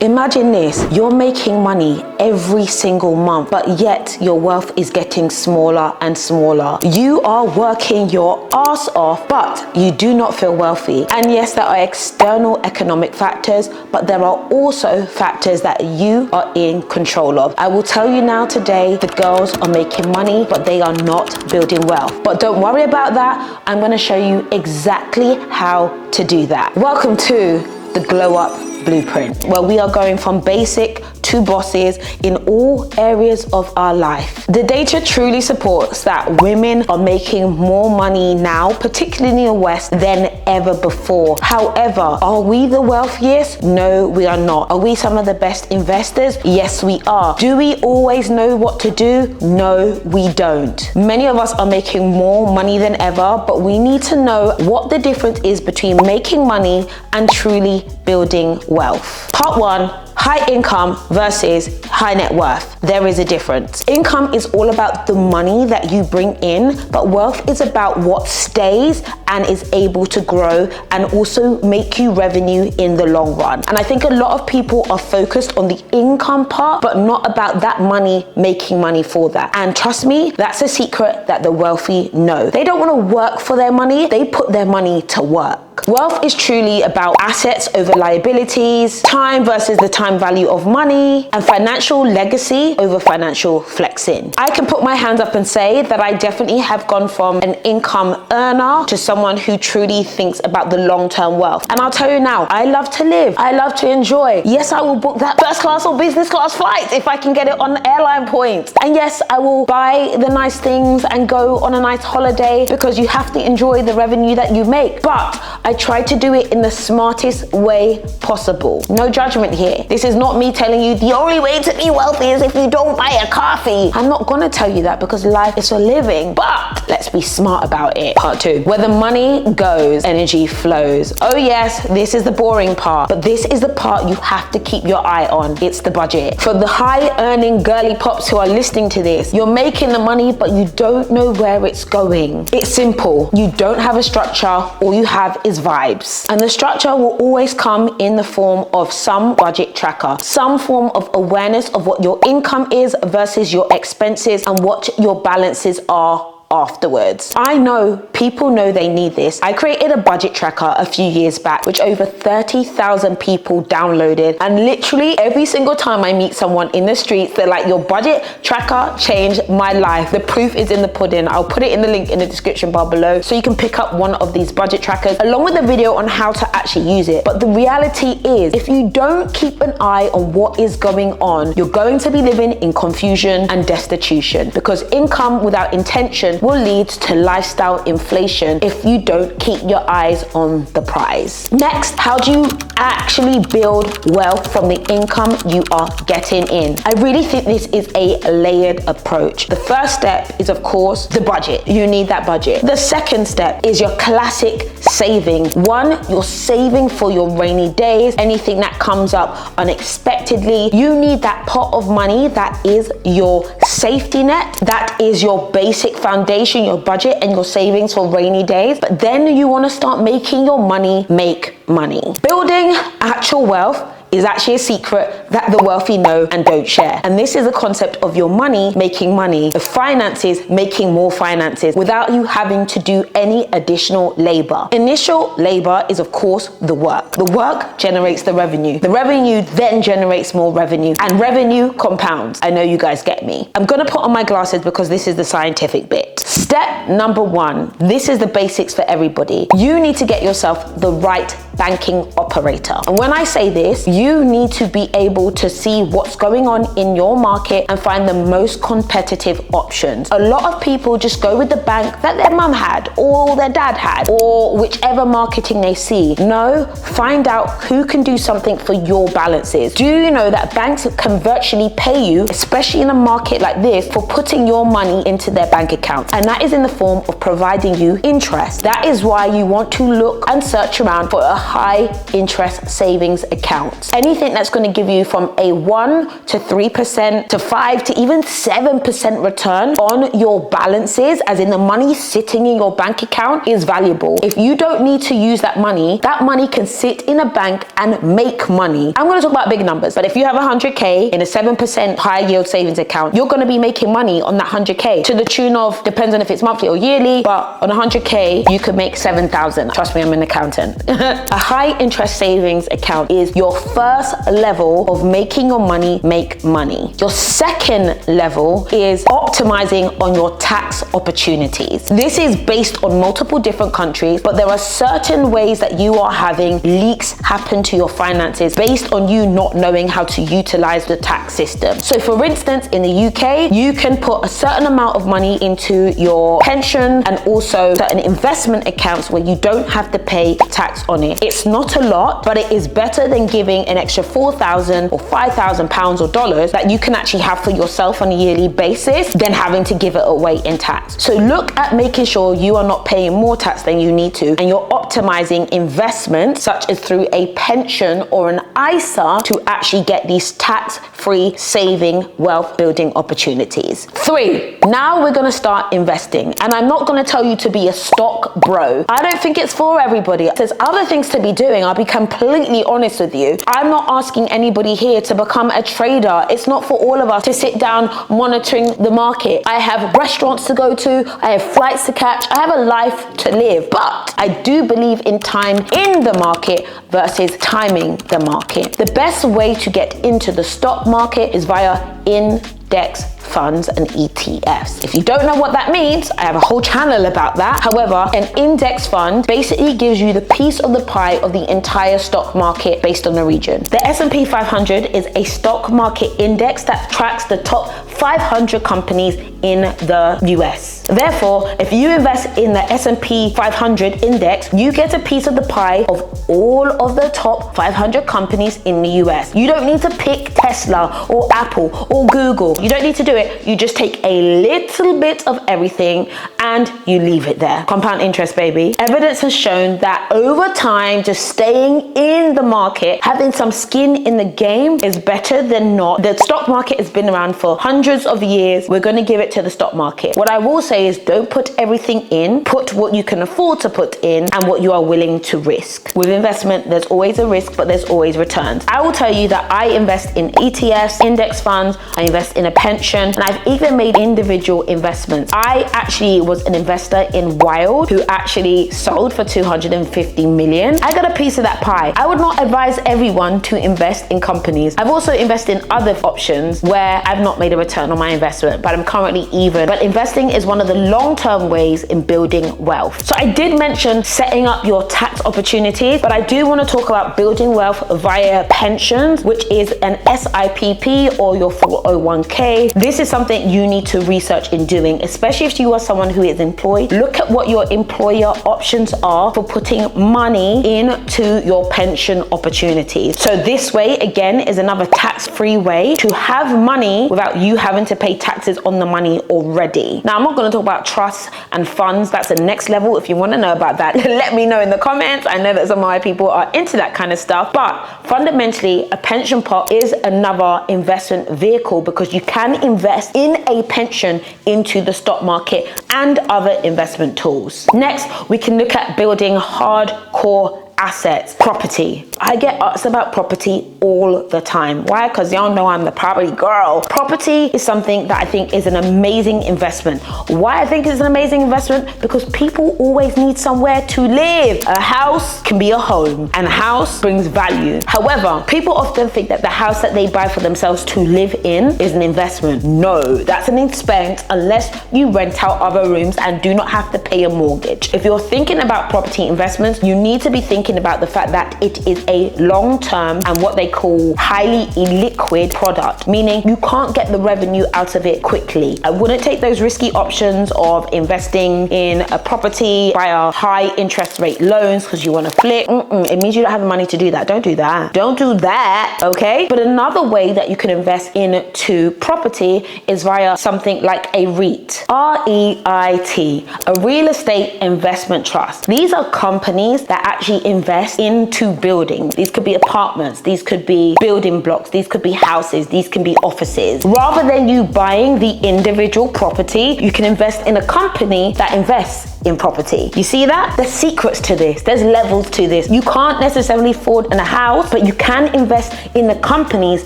Imagine this, you're making money every single month, but yet your wealth is getting smaller and smaller. You are working your ass off, but you do not feel wealthy. And yes, there are external economic factors, but there are also factors that you are in control of. I will tell you now today, the girls are making money, but they are not building wealth. But don't worry about that. I'm going to show you exactly how to do that. Welcome to the Glow Up Blueprint, where we are going from basic to bosses in all areas of our life. The data truly supports that women are making more money now, particularly in the West, than ever before. However, are we the wealthiest? No, we are not. Are we some of the best investors? Yes, we are. Do we always know what to do? No, we don't. Many of us are making more money than ever, but we need to know what the difference is between making money and truly building wealth. Part one, high income versus high net worth. There is a difference. Income is all about the money that you bring in, but wealth is about what stays and is able to grow and also make you revenue in the long run. And I think a lot of people are focused on the income part, but not about that money, making money for that. And trust me, that's a secret that the wealthy know. They don't want to work for their money, they put their money to work. Wealth is truly about assets over liabilities, time versus the time value of money, and financial legacy over financial flexing. I can put my hands up and say that I definitely have gone from an income earner to someone who truly thinks about the long-term wealth. And I'll tell you now, I love to live. I love to enjoy. Yes, I will book that first class or business class flight if I can get it on airline points. And yes, I will buy the nice things and go on a nice holiday because you have to enjoy the revenue that you make. But I try to do it in the smartest way possible. No judgment here. This is not me telling you the only way to be wealthy is if you don't buy a coffee. I'm not gonna tell you that because life is for living, but let's be smart about it. Part two, where the money goes, energy flows. Oh yes, this is the boring part, but this is the part you have to keep your eye on. It's the budget. For the high earning girly pops who are listening to this, you're making the money, but you don't know where it's going. It's simple. You don't have a structure. All you have is vibes. And the structure will always come in the form of some budget tracker, some form of awareness of what your income is versus your expenses and what your balances are afterwards. I know people know they need this. I created a budget tracker a few years back, which over 30,000 people downloaded. And literally every single time I meet someone in the streets, they're like, your budget tracker changed my life. The proof is in the pudding. I'll put it in the link in the description bar below so you can pick up one of these budget trackers along with a video on how to actually use it. But the reality is, if you don't keep an eye on what is going on, you're going to be living in confusion and destitution, because income without intention will lead to lifestyle inflation if you don't keep your eyes on the prize. Next, how do you actually build wealth from the income you are getting in? I really think this is a layered approach. The first step is, of course, the budget. You need that budget. The second step is your classic saving. One, you're saving for your rainy days, anything that comes up unexpectedly. You need that pot of money that is your safety net, that is your basic foundation, your budget and your savings for rainy days. But then you want to start making your money make money. Building actual wealth is actually a secret that the wealthy know and don't share. And this is a concept of your money making money, the finances making more finances without you having to do any additional labor. Initial labor is, of course, the work. The work generates the revenue. The revenue then generates more revenue, and revenue compounds. I know you guys get me. I'm gonna put on my glasses because this is the scientific bit. Step number one, this is the basics for everybody. You need to get yourself the right banking operator. And when I say this, you need to be able to see what's going on in your market and find the most competitive options. A lot of people just go with the bank that their mum had or their dad had or whichever marketing they see. No, find out who can do something for your balances. Do you know that banks can virtually pay you, especially in a market like this, for putting your money into their bank account? And that that is in the form of providing you interest. That is why you want to look and search around for a high interest savings account. Anything that's going to give you from a 1 to 3% to 5 to even 7% return on your balances, as in the money sitting in your bank account, is valuable. If you don't need to use that money can sit in a bank and make money. I'm going to talk about big numbers, but if you have 100K in a 7% high yield savings account, you're going to be making money on that 100K to the tune of, depends on if it's monthly or yearly, but on 100K, you could make 7,000. Trust me, I'm an accountant. A high interest savings account is your first level of making your money make money. Your second level is optimizing on your tax opportunities. This is based on multiple different countries, but there are certain ways that you are having leaks happen to your finances based on you not knowing how to utilize the tax system. So for instance, in the UK, you can put a certain amount of money into your pension and also certain investment accounts where you don't have to pay tax on it. It's not a lot, but it is better than giving an extra 4,000 or 5,000 pounds or dollars that you can actually have for yourself on a yearly basis than having to give it away in tax. So look at making sure you are not paying more tax than you need to, and you're optimizing investments such as through a pension or an ISA to actually get these tax-free saving wealth building opportunities. 3, now we're going to start investing, and I'm not going to tell you to be a stock bro. I don't think it's for everybody. There's other things to be doing. I'll be completely honest with you. I'm not asking anybody here to become a trader. It's not for all of us to sit down monitoring the market. I have restaurants to go to, I have flights to catch, I have a life to live, but I do believe in time in the market versus timing the market. The best way to get into the stock market is via index funds and ETFs. If you don't know what that means, I have a whole channel about that. However, an index fund basically gives you the piece of the pie of the entire stock market based on the region. The S&P 500 is a stock market index that tracks the top 500 companies in the US. Therefore, if you invest in the S&P 500 index, you get a piece of the pie of all of the top 500 companies in the US. You don't need to pick Tesla or Apple or Google. You don't need to do it. You just take a little bit of everything and you leave it there. Compound interest, baby. Evidence has shown that over time, just staying in the market, having some skin in the game is better than not. The stock market has been around for hundreds of years. We're going to give it to the stock market. What I will say is don't put everything in. Put what you can afford to put in and what you are willing to risk. With investment, there's always a risk, but there's always returns. I will tell you that I invest in ETFs, index funds, I invest in a pension, and I've even made individual investments. I actually was an investor in Wild, who actually sold for 250 million. I got a piece of that pie. I would not advise everyone to invest in companies. I've also invested in other options where I've not made a return on my investment, but I'm currently even. But investing is one of the long-term ways in building wealth. So I did mention setting up your tax opportunities, but I do want to talk about building wealth via pensions, which is an SIPP or your 401k. This is something you need to research in doing, especially if you are someone who is employed. Look at what your employer options are for putting money into your pension opportunities. So this way, again, is another tax-free way to have money without you having to pay taxes on the money already. Now, I'm not going to talk about trusts and funds. That's the next level. If you want to know about that, let me know in the comments. I know that some of my people are into that kind of stuff, but fundamentally, a pension pot is another investment vehicle because you can invest in a pension into the stock market and other investment tools. Next, we can look at building hardcore assets. Property. I get asked about property all the time. Why? Because y'all know I'm the property girl. Property is something that I think is an amazing investment. Why I think it's an amazing investment? Because people always need somewhere to live. A house can be a home, and a house brings value. However, people often think that the house that they buy for themselves to live in is an investment. No, that's an expense unless you rent out other rooms and do not have to pay a mortgage. If you're thinking about property investments, you need to be thinking about the fact that it is a long-term and what they call highly illiquid product, meaning you can't get the revenue out of it quickly. I wouldn't take those risky options of investing in a property via high interest rate loans because you want to flip. It means you don't have the money to do that. Don't do that. Don't do that, okay? But another way that you can invest into property is via something like a REIT. R-E-I-T, a real estate investment trust. These are companies that actually invest into buildings. These could be apartments, these could be building blocks, these could be houses, these can be offices. Rather than you buying the individual property, you can invest in a company that invests in property. You see that? There's secrets to this. There's levels to this. You can't necessarily afford a house, but you can invest in the companies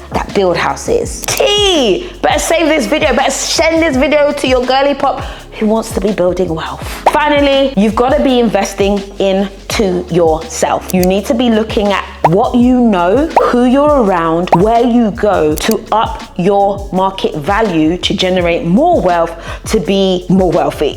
that build houses. T! Better save this video. Better send this video to your girly pop who wants to be building wealth. Finally, you've got to be investing into yourself. You need to be looking at what you know, who you're around, where you go to up your market value to generate more wealth, to be more wealthy.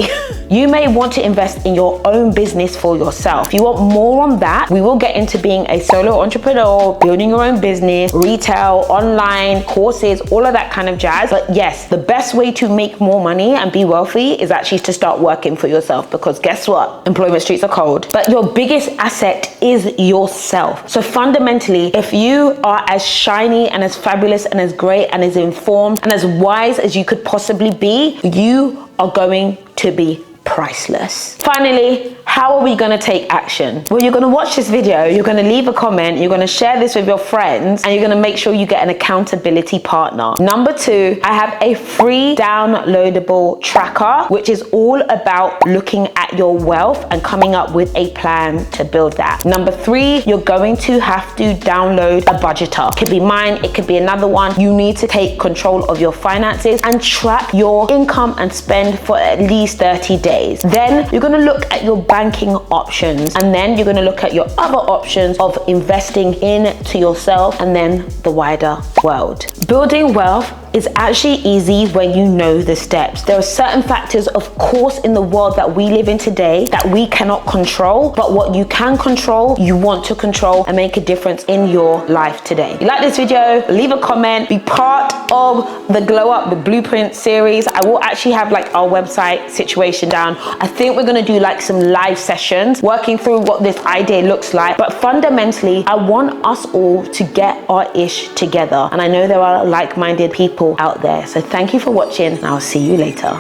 You may want to invest in your own business for yourself. If you want more on that, we will get into being a solo entrepreneur, building your own business, retail, online, courses, all of that kind of jazz. But yes, the best way to make more money and be wealthy is actually to start working for yourself, because guess what? Employment streets are cold. But your biggest asset is yourself. So fundamentally, if you are as shiny and as fabulous and as great and as informed and as wise as you could possibly be, you are going to be priceless. Finally, how are we going to take action? Well, you're going to watch this video, you're going to leave a comment, you're going to share this with your friends, and you're going to make sure you get an accountability partner. Number 2, I have a free downloadable tracker, which is all about looking at your wealth and coming up with a plan to build that. Number 3, you're going to have to download a budgeter. It could be mine, it could be another one. You need to take control of your finances and track your income and spend for at least 30 days. Then you're going to look at your banking options, and then you're going to look at your other options of investing into yourself and then the wider world. Building wealth is actually easy when you know the steps. There are certain factors, of course, in the world that we live in today that we cannot control, but what you can control, you want to control and make a difference in your life today. If you like this video, leave a comment, be part of the Glow Up, the Blueprint series. I will actually have like our website situation down. I think we're gonna do like some live sessions working through what this idea looks like, but fundamentally, I want us all to get our ish together. And I know there are like-minded people out there. So thank you for watching, and I'll see you later.